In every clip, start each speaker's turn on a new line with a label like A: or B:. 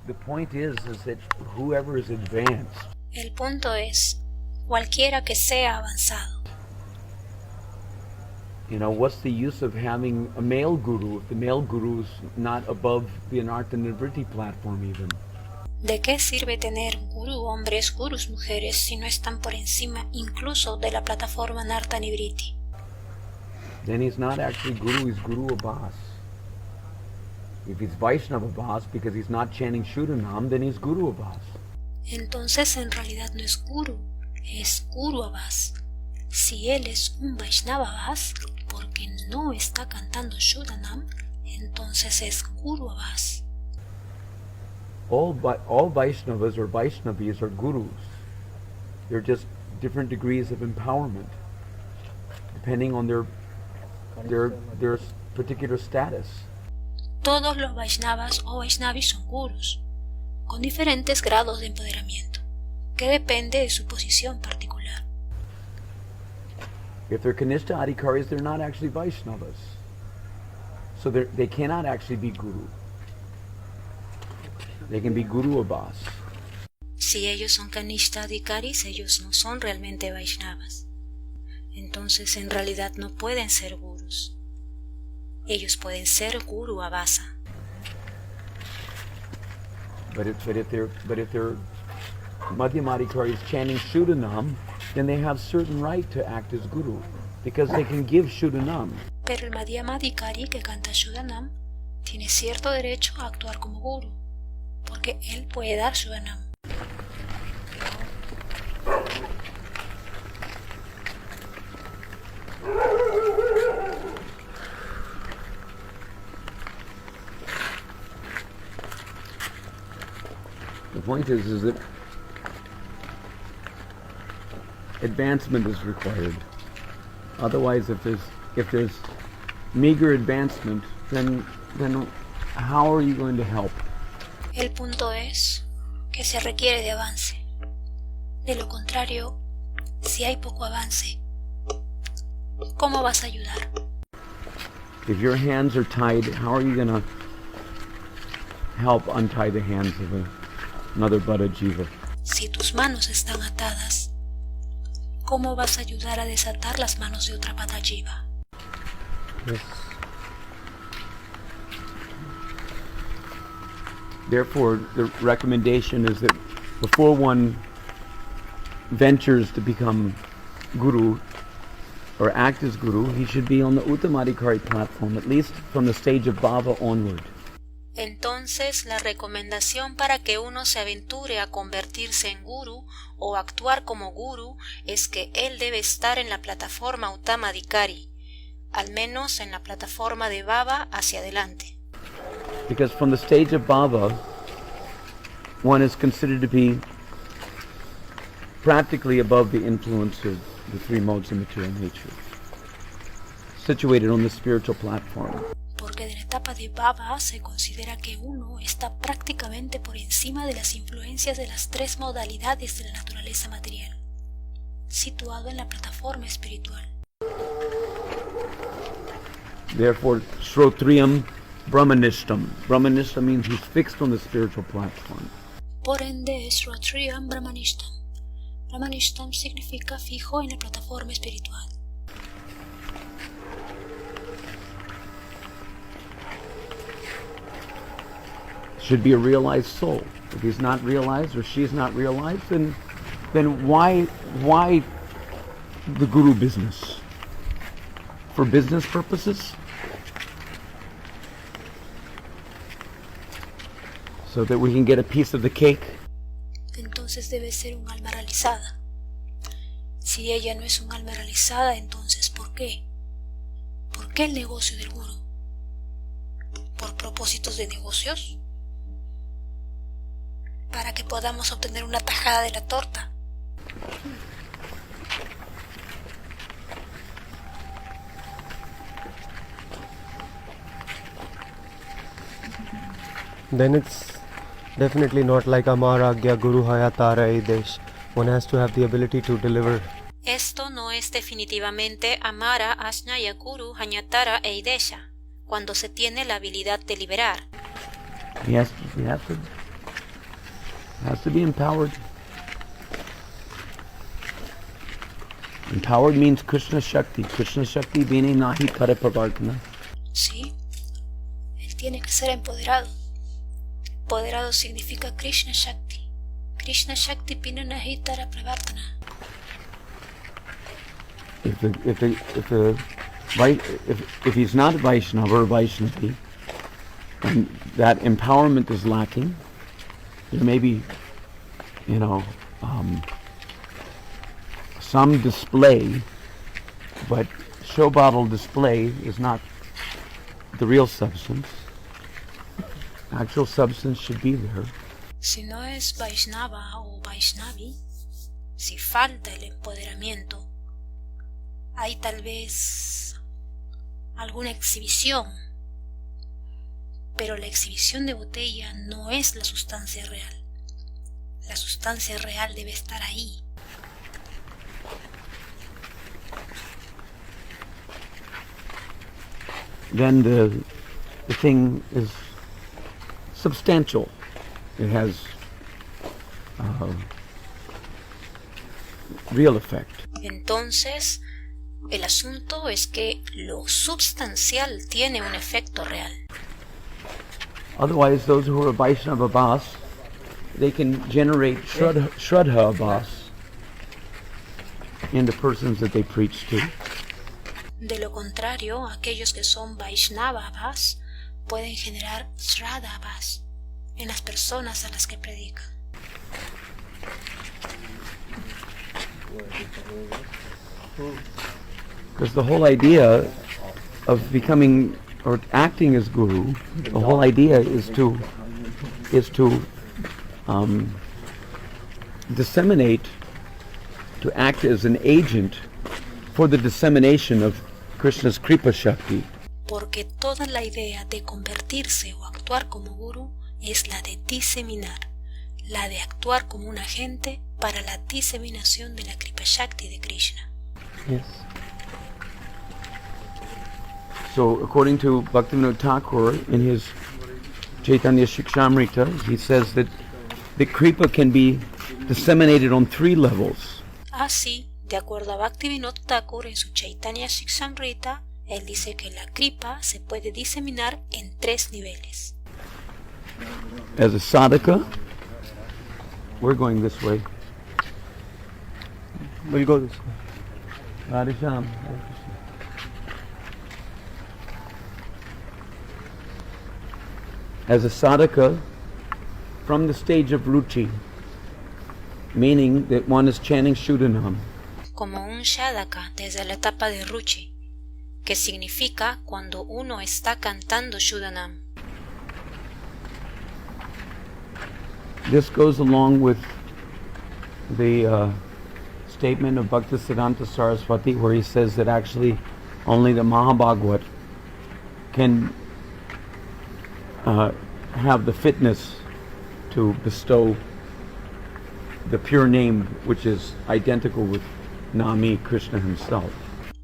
A: The point is that whoever is advanced.
B: El punto es, cualquiera que sea avanzado.
A: What's the use of having a male guru if the male guru is not above the Anartha Nivritti platform even?
B: ¿De qué sirve tener gurú hombres, gurus mujeres, si no están por encima incluso de la plataforma Anartha Nivritti?
A: Then he's not actually guru, he's guru abhas. If he's Vaishnava abhas because he's not chanting Shuddhanam, then he's guru abhas.
B: Entonces en realidad no es guru, es guru abhas. Si él es un Vaishnava abhas, porque no está cantando Shuddhanam, entonces es guru abhas.
A: All Vaishnavas or Vaishnavis are gurus. They're just different degrees of empowerment, depending on their particular status.
B: Todos los Vaishnavas o Vaishnavis son gurus, con diferentes grados de empoderamiento, que depende de su posición particular.
A: If they're Kanishta Adhikaris, they're not actually Vaishnavas. So they cannot actually be guru. They can be guru abhas.
B: Si ellos son Kanishta Adhikaris, ellos no son realmente Vaishnavas. Entonces en realidad no pueden ser gurus. Ellos pueden ser guru abhasa.
A: But if they're Madhyamadhikaris chanting Shuddhanam, then they have certain right to act as guru, because they can give Shuddhanam.
B: Pero el Madhyamadhikari que canta Shuddhanam tiene cierto derecho a actuar como guru, porque él puede dar Shuddhanam.
A: The point is that advancement is required. Otherwise, if there's meager advancement, then how are you going to help?
B: El punto es que se requiere de avance. De lo contrario, si hay poco avance, ¿cómo vas a ayudar?
A: If your hands are tied, how are you going to help untie the hands of another Buddha Jiva?
B: Si tus manos están atadas, ¿cómo vas a ayudar a desatar las manos de otra Buddha Jiva?
A: Yes. Therefore, the recommendation is that before one ventures to become guru or act as guru, he should be on the Uttamadhikari platform, at least from the stage of bhava onward.
B: Entonces, la recomendación para que uno se aventure a convertirse en guru o actuar como guru es que él debe estar en la plataforma Uttamadhikari, al menos en la plataforma de bhava hacia adelante.
A: Because from the stage of bhava, one is considered to be practically above the influence of the three modes of material nature, situated on the spiritual platform.
B: Porque de la etapa de bhava se considera que uno está prácticamente por encima de las influencias de las tres modalidades de la naturaleza material, situado en la plataforma espiritual.
A: Therefore, Shrotriyam Brahmanishtam. Brahmanishtam means he's fixed on the spiritual platform.
B: Por ende, Shrotriyam Brahmanishtam. Brahmanishtam significa fijo en la plataforma espiritual.
A: Should be a realized soul. If he's not realized or she's not realized, then why the guru business? For business purposes? So that we can get a piece of the cake?
B: Entonces debe ser un alma realizada. Si ella no es un alma realizada, entonces ¿por qué? ¿Por qué el negocio del guru? ¿Por propósitos de negocios? Para que podamos obtener una tajada de la torta.
C: Then it's definitely not like Amara Agya Guru Hayatara Aidesh. One has to have the ability to deliver.
B: Esto no es definitivamente Amara Asnaya Guru Hanyatara Eidesha, cuando se tiene la habilidad de liberar.
A: He has to Has to be empowered. Empowered means Krishna Shakti. Krishna Shakti meaning nahi kare pravartana.
B: Sí, él tiene que ser empoderado. Empoderado significa Krishna Shakti. Krishna Shakti pina nahi tara pravartana.
A: If he's not Vaishnava or Vaishnavi, and that empowerment is lacking, there may be, some display, but show bottle display is not the real substance. Actual substance should be there.
B: Si no es Vaishnava o Vaishnavi, si falta el empoderamiento, hay tal vez alguna exhibición, pero la exhibición de botella no es la sustancia real. La sustancia real debe estar ahí.
A: Then the thing is substantial. It has real effect.
B: Entonces, el asunto es que lo substancial tiene un efecto real.
A: Otherwise, those who are Vaishnava Bhas, they can generate Shraddha Bhas in the persons that they preach to.
B: De lo contrario, aquellos que son Vaishnavas pueden generar Shraddhavas en las personas a las que predican.
A: Because the whole idea of becoming or acting as guru, the whole idea is to disseminate, to act as an agent for the dissemination of Krishna's Kripa Shakti.
B: Porque toda la idea de convertirse o actuar como guru es la de diseminar, la de actuar como un agente para la diseminación de la Kripa Shakti de Krishna.
A: Yes. So, according to Bhaktivinoda Thakur, in his Chaitanya Shikshamrita, he says that the Kripa can be disseminated on 3 levels.
B: Así, de acuerdo a Bhaktivinoda Thakur en su Chaitanya Shikshamrita, él dice que la Kripa se puede diseminar en 3 niveles.
A: As a sadhaka, we're going this way.
C: We'll go this way.
A: Radhe Shyam. As a sadhaka, from the stage of ruchi, meaning that one is chanting Shuddhanam.
B: Como un Shadaka desde la etapa de Ruchi, que significa cuando uno está cantando Shuddhanam.
A: This goes along with the statement of Bhaktisiddhanta Saraswati, where he says that actually only the Mahabhagavad can have the fitness to bestow the pure name, which is identical with Nami, Krishna himself.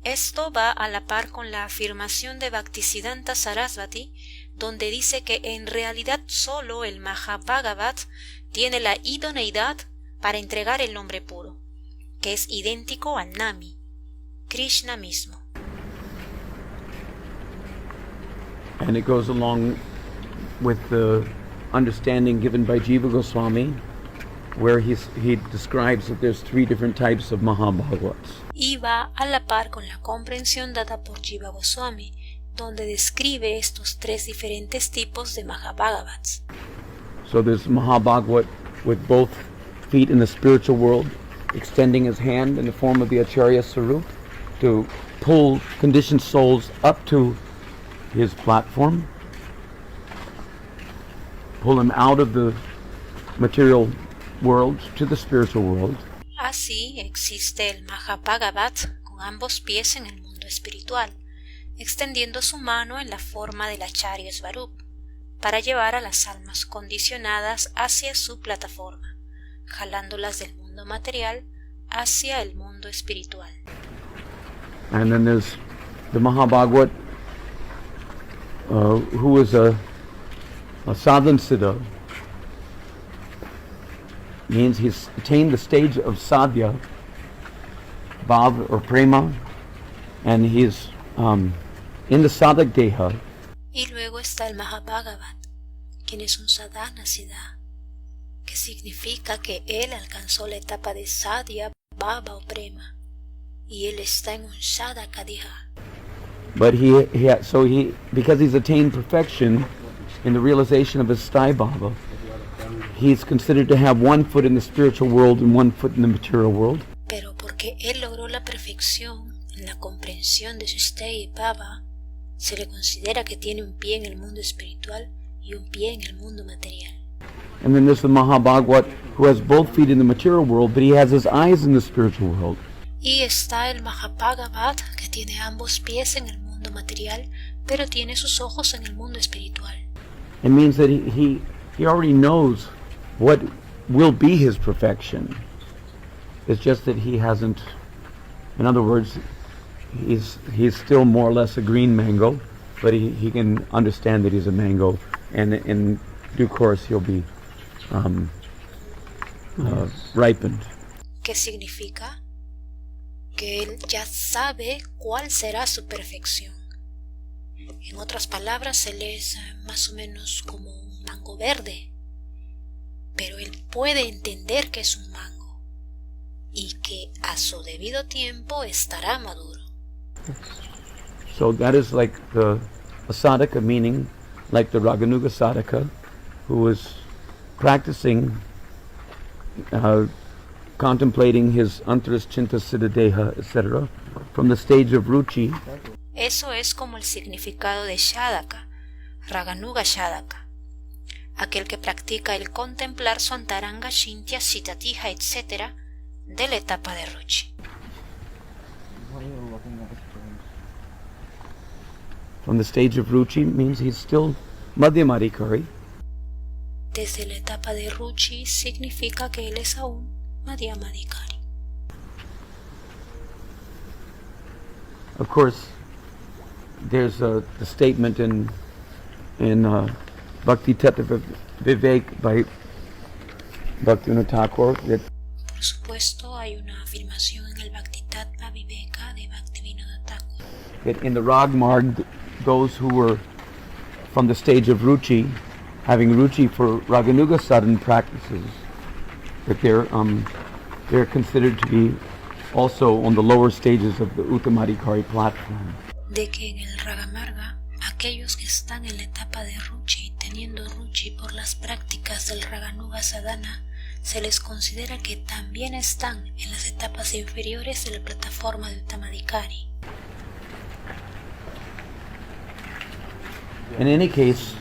B: Esto va a la par con la afirmación de Bhaktisiddhanta Sarasvati, donde dice que en realidad solo el Mahabhagavat tiene la idoneidad para entregar el nombre puro, que es idéntico al Nami, Krishna mismo.
A: And it goes along with the understanding given by Jiva Goswami, where he describes that there's 3 different types of Mahabhagavats.
B: Y va a la par con la comprensión dada por Jiva Goswami, donde describe estos 3 diferentes tipos de Mahabhagavats.
A: So there's Mahabhagavat with both feet in the spiritual world, extending his hand in the form of the Acharya Sarup to pull conditioned souls up to his platform, pull them out of the material world to the spiritual world.
B: Así existe el Mahabhagavat con ambos pies en el mundo espiritual, extendiendo su mano en la forma del Acharya Svarup, para llevar a las almas condicionadas hacia su plataforma, jalándolas del mundo material hacia el mundo espiritual.
A: And then there's the Mahabhagavat, who is a sadhan siddha, means he's attained the stage of sadhya, bhav or prema, and he's in the sadhak deha.
B: Y luego está el Mahabhagavat, quien es un sadhana siddha, que significa que él alcanzó la etapa de sadhya, bhava o prema, y él está en un sadhaka deha.
A: But because he's attained perfection in the realization of his sthai bhava, he's considered to have one foot in the spiritual world and one foot in the material world.
B: Pero porque él logró la perfección en la comprensión de su sthai bhava, se le considera que tiene un pie en el mundo espiritual y un pie en el mundo material.
A: And then there's the Mahabhagavat, who has both feet in the material world, but he has his eyes in the spiritual world.
B: Y está el Mahabhagavat, que tiene ambos pies en el mundo material, pero tiene sus ojos en el mundo espiritual.
A: It means that he already knows what will be his perfection. It's just that he hasn't, in other words, he's still more or less a green mango, but he can understand that he's a mango, and in due course he'll be ripened.
B: ¿Qué significa? Que él ya sabe cuál será su perfección. En otras palabras, él es más o menos como un mango verde, pero él puede entender que es un mango y que a su debido tiempo estará maduro.
A: So that is like a sadhaka, meaning like the Raganuga sadhaka, who is practicing contemplating his antaras chinta siddha deha, etc., from the stage of ruchi.
B: Eso es como el significado de Shadaka, Raganuga Shadaka, aquel que practica el contemplar su antaranga, shintya, sitatiha, etc., de la etapa de ruchi.
A: From the stage of ruchi means he's still madhyamadikari.
B: Desde la etapa de ruchi significa que él es aún madhyamadikari.
A: Of course, there's the statement in Bhakti Tattva Vivek by Bhaktivinoda Thakur that
B: Por supuesto, hay una afirmación en el Bhakti Tattva Viveka de Bhaktivinoda Thakur,
A: that in the Rag Marg, those who were from the stage of ruchi, having ruchi for Raganuga sadhana practices, that they're considered to be also on the lower stages of the Uttamadikari platform.
B: de que en el Ragamarga, aquellos que están en la etapa de ruchi, teniendo ruchi por las prácticas del Raganuga sadhana, se les considera que también están en las etapas inferiores de la plataforma de Uttamadikari.
A: In any case,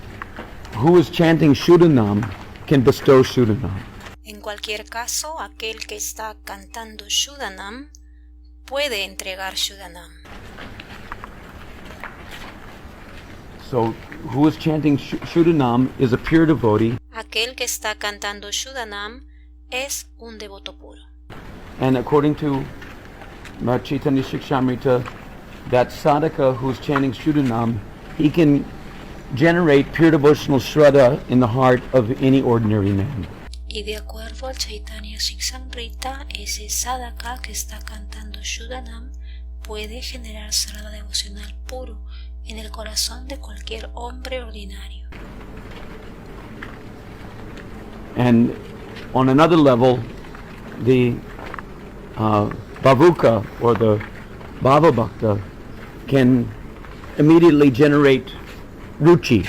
A: who is chanting Shuddhanam can bestow Shuddhanam.
B: En cualquier caso, aquel que está cantando Shuddhanam puede entregar Shuddhanam.
A: So, who is chanting Shuddhanam is a pure devotee,
B: Aquel que está cantando Shuddhanam es un devoto puro.
A: and according to Chaitanya Shikshamrita, that sadhaka who's chanting Shuddhanam, he can generate pure devotional shraddha in the heart of any ordinary man.
B: Y de acuerdo al Chaitanya Shikshamrita, ese sadhaka que está cantando Shuddhanam puede generar shraddha devocional puro en el corazón de cualquier hombre ordinario.
A: And on another level, the Bhavuka or the Bhava Bhakta can immediately generate ruchi.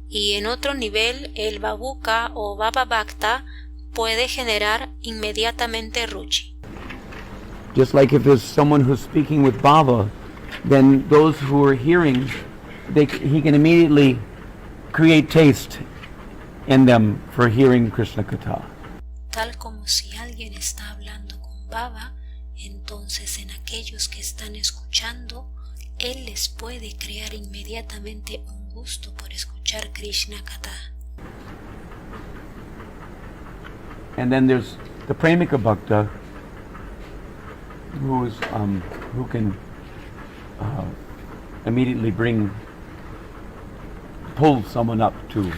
B: Y en otro nivel, el Bhavuka o Bhava Bhakta puede generar inmediatamente ruchi.
A: Just like if there's someone who's speaking with Bhava, then those who are hearing, he can immediately create taste in them for hearing Krishna Katha.
B: Tal como si alguien está hablando con Bhava, entonces en aquellos que están escuchando, él les puede crear inmediatamente un gusto por escuchar Krishna Katha.
A: And then there's the Premika Bhakta, who can immediately pull someone up to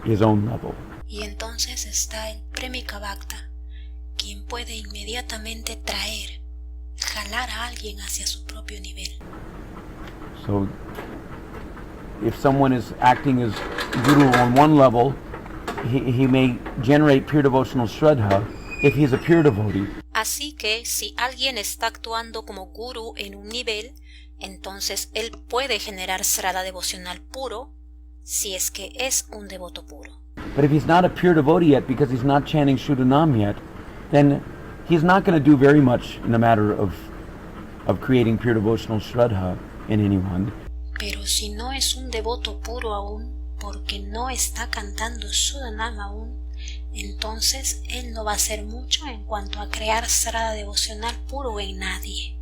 A: his own level.
B: Y entonces entonces está el Premika Bhakta, quien puede inmediatamente traer, jalar a alguien hacia su propio nivel.
A: So, if someone is acting as guru on one level, he may generate pure devotional shraddha if he's a pure devotee.
B: Así que si alguien está actuando como guru en un nivel, entonces él puede generar srada devocional puro si es que es un devoto puro.
A: But if he's not a pure devotee yet because he's not chanting Shuddhanam yet, then he's not going to do very much in the matter of creating pure devotional shraddha in anyone.
B: Pero si no es un devoto puro aún, porque no está cantando Shuddhanam aún, entonces él no va a hacer mucho en cuanto a crear srada devocional puro en nadie.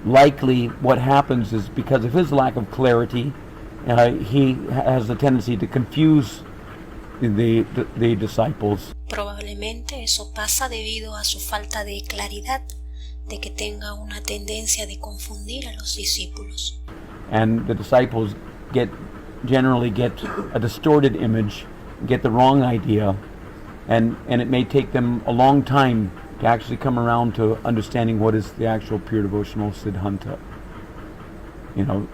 A: Likely what happens is because of his lack of clarity, he has the tendency to confuse the disciples.
B: Probablemente eso pasa debido a su falta de claridad, de que tenga una tendencia de confundir a los discípulos.
A: And the disciples generally get a distorted image, get the wrong idea, and it may take them a long time to actually come around to understanding what is the actual pure devotional siddhanta,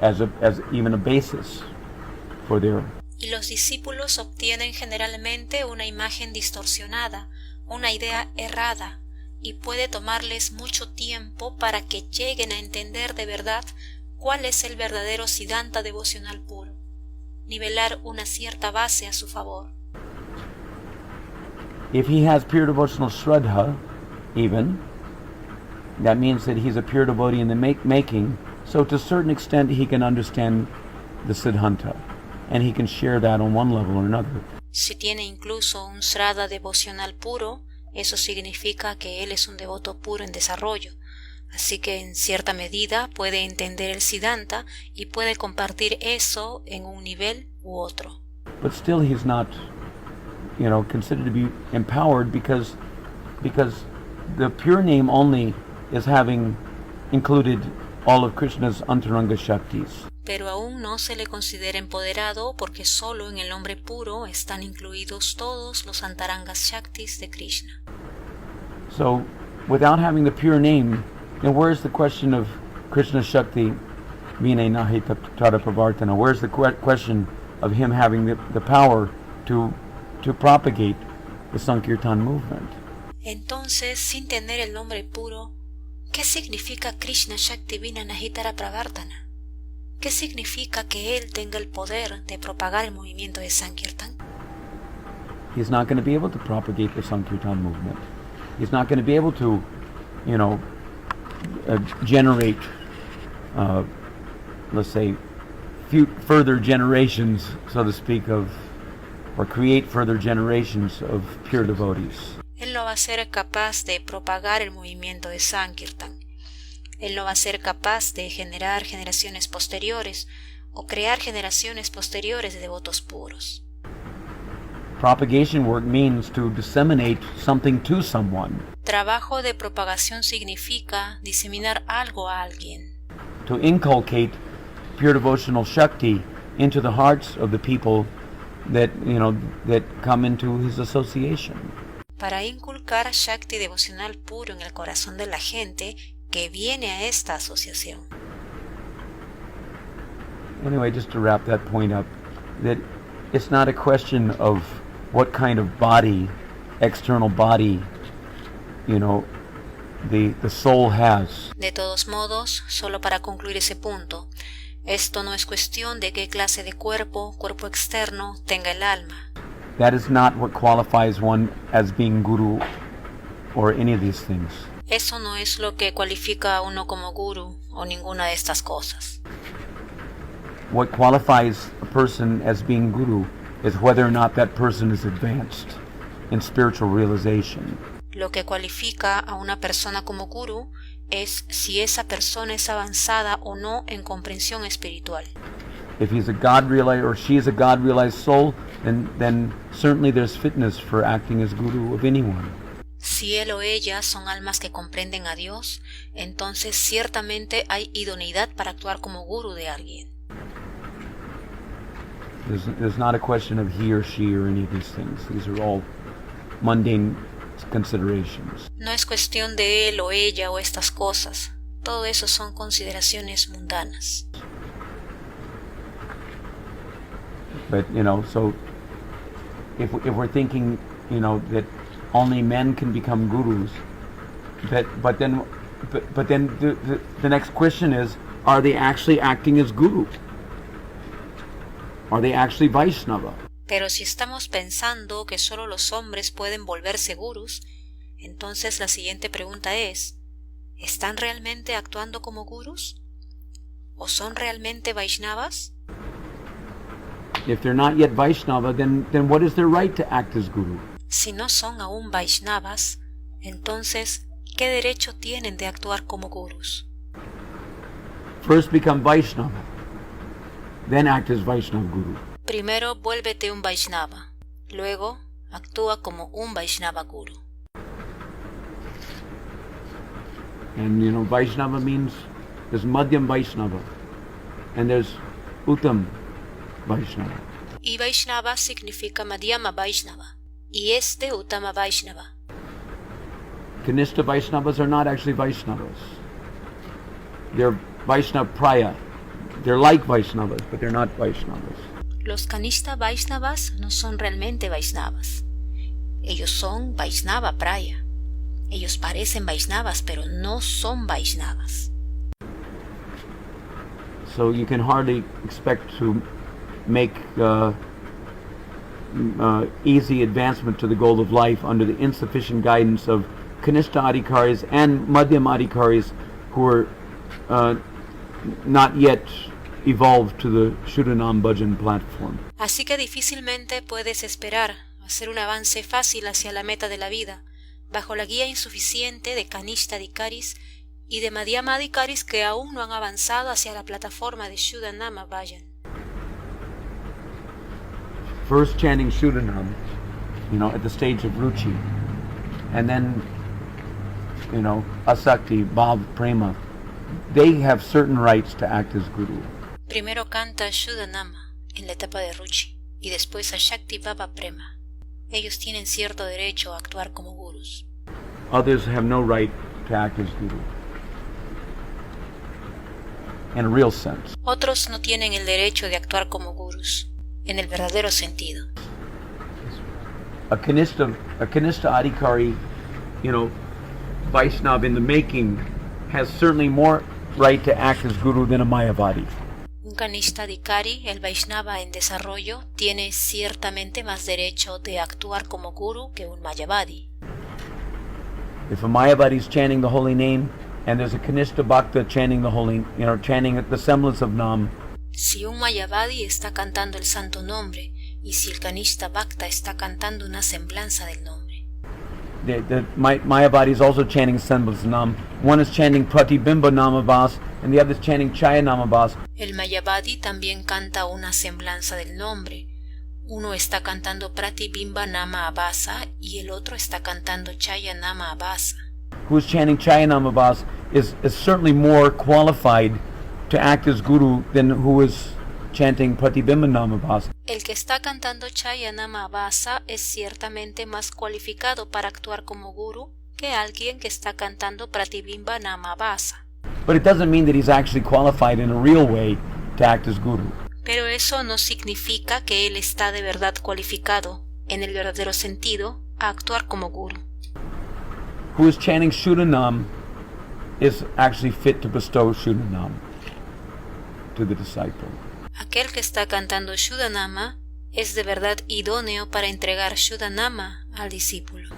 A: as even a basis for their.
B: Y los discípulos obtienen generalmente una imagen distorsionada, una idea errada, y puede tomarles mucho tiempo para que lleguen a entender de verdad cuál es el verdadero siddhanta devocional puro, nivelar una cierta base a su favor.
A: If he has pure devotional shraddha, even, that means that he's a pure devotee in the making, so to a certain extent he can understand the siddhanta, and he can share that on one level or another.
B: Si tiene incluso un srada devocional puro, eso significa que él es un devoto puro en desarrollo, así que en cierta medida puede entender el siddhanta y puede compartir eso en un nivel u otro.
A: But still he's not, considered to be empowered because the pure name only is having included all of Krishna's antaranga shaktis.
B: Pero aún no se le considera empoderado porque solo en el nombre puro están incluidos todos los antarangas shaktis de Krishna.
A: So, without having the pure name, then where's the question of Krishna Shakti Vine Nahi Tata Pravartana? Where's the question of him having the power to propagate the Sankirtan movement?
B: Entonces, sin tener el nombre puro, ¿qué significa Krishna Shakti Vina Nahitara Pravartana? ¿Qué significa que él tenga el poder de propagar el movimiento de Sankirtan?
A: He's not going to be able to propagate the Sankirtan movement. He's not going to be able to, generate, let's say, further generations, so to speak, or create further generations of pure devotees.
B: Él no va a ser capaz de propagar el movimiento de Sankirtan. Él no va a ser capaz de generar generaciones posteriores o crear generaciones posteriores de devotos puros.
A: Propagation work means to disseminate something to someone.
B: Trabajo de propagación significa diseminar algo a alguien.
A: To inculcate pure devotional Shakti into the hearts of the people that come into his association.
B: Para inculcar Shakti devocional puro en el corazón de la gente que viene a esta asociación.
A: Anyway, just to wrap that point up, that it's not a question of what kind of body, external body, the soul has.
B: De todos modos, solo para concluir ese punto, esto no es cuestión de qué clase de cuerpo externo tenga el alma.
A: That is not what qualifies one as being guru or any of these things.
B: Eso no es lo que cualifica a uno como guru o ninguna de estas cosas.
A: What qualifies a person as being guru is whether or not that person is advanced in spiritual realization.
B: Lo que cualifica a una persona como guru es si esa persona es avanzada o no en comprensión espiritual.
A: If he's a God-realized or she is a God-realized soul, then certainly there's fitness for acting as guru of anyone.
B: Si él o ella son almas que comprenden a Dios, entonces ciertamente hay idoneidad para actuar como guru de alguien.
A: There's not a question of he or she or any of these things. These are all mundane considerations.
B: No es cuestión de él o ella o estas cosas. Todo eso son consideraciones mundanas.
A: But, so if we're thinking, that only men can become gurus, but then the next question is, are they actually acting as guru? Are they actually Vaishnava?
B: Pero si estamos pensando que solo los hombres pueden volverse gurus, entonces la siguiente pregunta es, ¿están realmente actuando como gurus? ¿O son realmente Vaishnavas?
A: If they're not yet Vaishnava, then what is their right to act as guru?
B: Si no son aún Vaishnavas, entonces, ¿qué derecho tienen de actuar como gurus?
A: First become Vaishnava, then act as Vaishnava guru.
B: Primero vuélvete un Vaishnava, luego actúa como un Vaishnava guru.
A: And Vaishnava means there's Madhyam Vaishnava and there's Uttam Vaishnava.
B: Y Vaishnava significa Madhyama Vaishnava, y Uttama Vaishnava.
A: Kanishta Vaishnavas are not actually Vaishnavas. They're Vaishnava Praya. They're like Vaishnavas, but they're not Vaishnavas.
B: Los Kanishta Vaishnavas no son realmente Vaishnavas. Ellos son Vaishnava Praya. Ellos parecen Vaishnavas, pero no son Vaishnavas.
A: So you can hardly expect to make easy advancement to the goal of life under the insufficient guidance of Kanishta Adhikaris and Madhyam Adhikaris who are not yet evolved to the Shuddhanam Bhajan platform.
B: Así que difícilmente puedes esperar hacer un avance fácil hacia la meta de la vida, bajo la guía insuficiente de Kanishta Adhikaris y de Madhyama Adhikaris que aún no han avanzado hacia la plataforma de Shuddhanama Bhajan.
A: First chanting Shuddhanam, at the stage of Ruchi, and then, Asakti, Bhav, Prema, they have certain rights to act as guru.
B: Primero canta Shuddhanama en la etapa de Ruchi y después a Shakti Bhava Prema. Ellos tienen cierto derecho a actuar como gurus.
A: Others have no right to act as guru. In a real sense.
B: Otros no tienen el derecho de actuar como gurus, en el verdadero sentido.
A: A Kanishta Adhikari, Vaishnava in the making, has certainly more right to act as guru than a Mayavadi.
B: Un Kanishta Adhikari, el Vaishnava en desarrollo, tiene ciertamente más derecho de actuar como guru que un Mayavadi.
A: If a Mayavadi is chanting the holy name, and there's a Kanishta Bhakta chanting the holy, chanting the semblance of Nam.
B: Si un Mayavadi está cantando el santo nombre, y si el Kanishta Bhakta está cantando una semblanza del nombre.
A: The Mayavadi is also chanting semblance of Nam. One is chanting Pratibimba Namabhas, and the other is chanting Chaya Namabhas.
B: El Mayavadi también canta una semblanza del nombre. Uno está cantando Pratibimba Nama Abhasa y el otro está cantando Chaya Nama Abhasa.
A: Who is chanting Chaya Namabhas is certainly more qualified to act as guru than who is chanting Pratibimba Namabhas.
B: El que está cantando Chaya Nama Abhasa es ciertamente más cualificado para actuar como guru que alguien que está cantando Pratibimba Nama Abhasa.
A: But it doesn't mean that he's actually qualified in a real way to act as guru.
B: Pero eso no significa que él está de verdad cualificado, en el verdadero sentido, a actuar como guru.
A: Who is chanting Shuddhanam is actually fit to bestow Shuddhanam to the disciple.
B: Aquel que está cantando Shuddhanama es de verdad idóneo para entregar Shuddhanama al discípulo.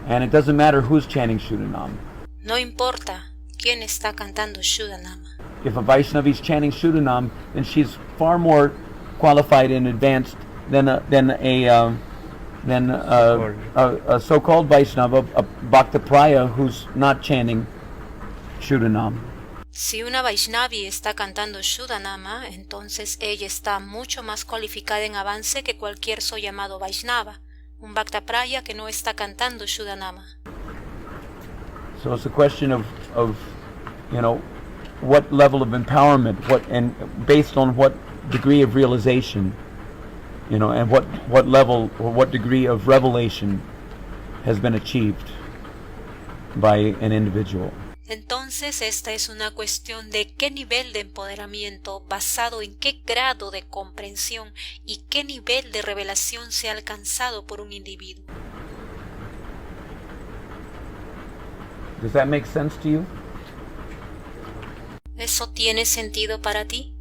A: And it doesn't matter who's chanting Shuddhanam.
B: No importa quién está cantando Shuddhanama.
A: If a Vaishnava is chanting Shuddhanam, then she's far more qualified and advanced than a so-called Vaishnava, a Bhakta Praya, who's not chanting Shuddhanam.
B: Si una Vaishnavi está cantando Shuddhanama, entonces ella está mucho más cualificada en avance que cualquier so llamado Vaishnava, un Bhakta Praya que no está cantando Shuddhanama.
A: So it's a question of what level of empowerment, and based on what degree of realization You know, and what level or what degree of revelation has been achieved by an individual.
B: Entonces esta es una cuestión de qué nivel de empoderamiento, basado en qué grado de comprensión y qué nivel de revelación se ha alcanzado por un individuo.
A: Does that make sense to you?
B: ¿Eso tiene sentido para ti?